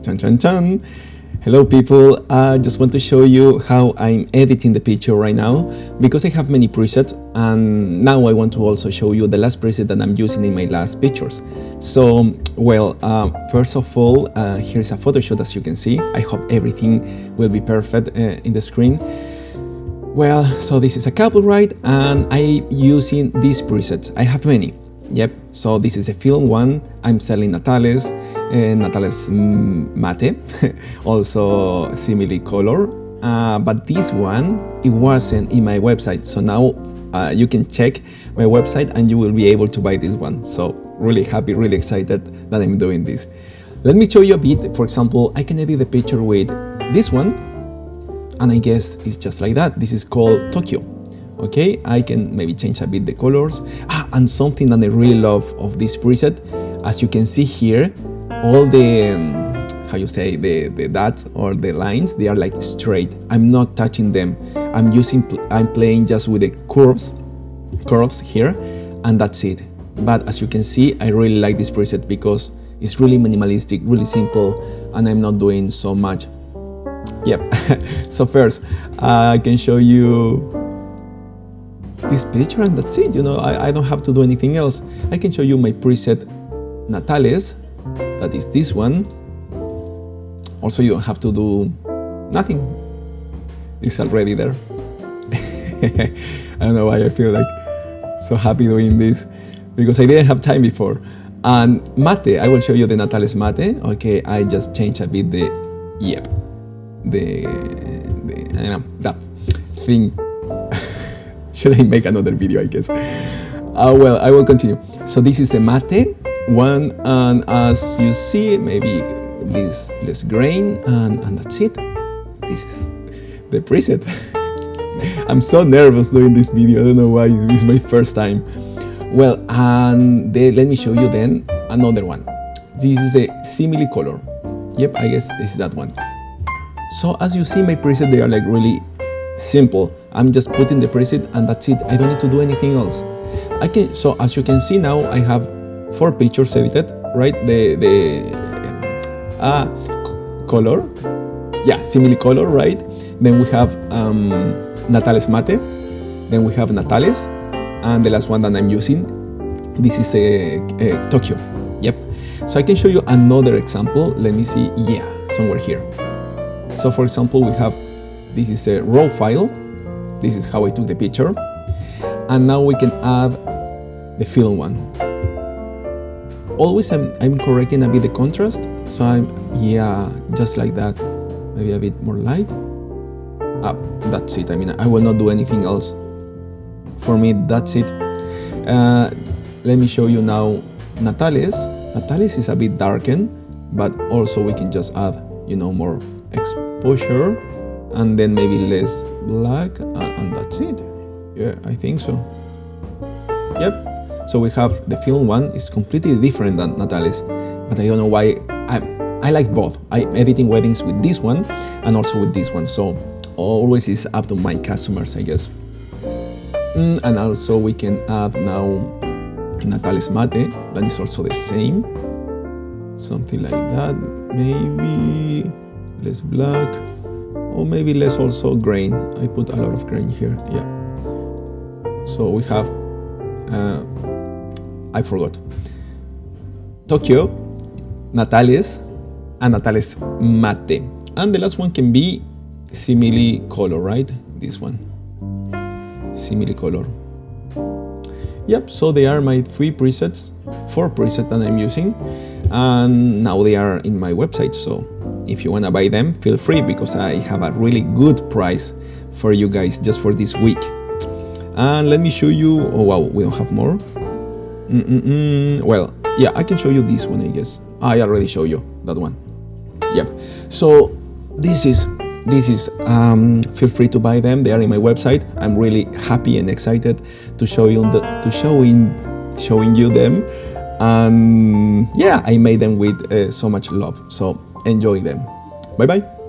Chan chan chan. Hello people, I just want to show you how I'm editing the picture right now because I have many presets, and now I want to also show you the last preset that I'm using in my last pictures. So, well, first of all, here's a photo shot as you can see. I hope everything will be perfect in the screen. Well, so this is a couple, right? And I'm using these presets. I have many. Yep, so this is a film one. I'm selling Natales Mate, also simile color. But this one, it wasn't in my website. So now you can check my website and you will be able to buy this one. So really happy, really excited that I'm doing this. Let me show you a bit. For example, I can edit the picture with this one. And I guess it's just like that. This is called Tokyo. Okay, I can maybe change a bit the colors. And something that I really love of this preset, as you can see here, all the, how you say, the dots or the lines, they are like straight. I'm not touching them. I'm playing just with the curves here, and that's it. But as you can see, I really like this preset because it's really minimalistic, really simple, and I'm not doing so much. Yep. So first, I can show you this picture and that's it. You know, I don't have to do anything else. I can show you my preset Natales, that is this one. Also, you don't have to do nothing. It's already there. I don't know why I feel like so happy doing this, because I didn't have time before. And Mate, I will show you the Natales Mate. Okay, I just changed a bit the, yep, the I don't know, that thing. Should I make another video, I guess? Well, I will continue. So this is the Mate one, and as you see, maybe this less grain, and that's it. This is the preset. I'm so nervous doing this video. I don't know why. It's my first time. Well, and let me show you then another one. This is a simile color. Yep, I guess this is that one. So as you see, my preset, they are like really simple. I'm just putting the preset and that's it. I don't need to do anything else. So as you can see now, I have 4 pictures edited, right? The color, yeah, simile color, right? Then we have Natales Mate, then we have Natales, and the last one that I'm using, this is a Tokyo. Yep. So I can show you another example. Let me see. Yeah, somewhere here. So for example, we have, this is a raw file. This is how I took the picture. And now we can add the film one. Always I'm correcting a bit the contrast. So yeah, just like that. Maybe a bit more light. That's it. I mean, I will not do anything else. For me, that's it. Let me show you now Natales. Natales is a bit darkened, but also we can just add, you know, more exposure, and then maybe less black, and that's it. Yeah, I think so. Yep. So we have the film one is completely different than Natales, but I don't know why. I like both. I'm editing weddings with this one and also with this one. So always is up to my customers, I guess. And also we can add now Natales Mate. That is also the same. Something like that. Maybe less black, or maybe less also grain. I put a lot of grain here. Yeah. So we have, I forgot, Tokyo, Natales, and Natales Mate. And the last one can be simile color, right? This one, simile color. Yep, so they are my 4 presets that I'm using, and now they are in my website. So if you want to buy them, feel free, because I have a really good price for you guys just for this week. And let me show you, oh wow, we don't have more. Well, yeah, I can show you this one, I guess. I already showed you that one. Yep. So this is feel free to buy them. They are in my website. I'm really happy and excited to showing you them. And yeah, I made them with so much love. So enjoy them. Bye bye.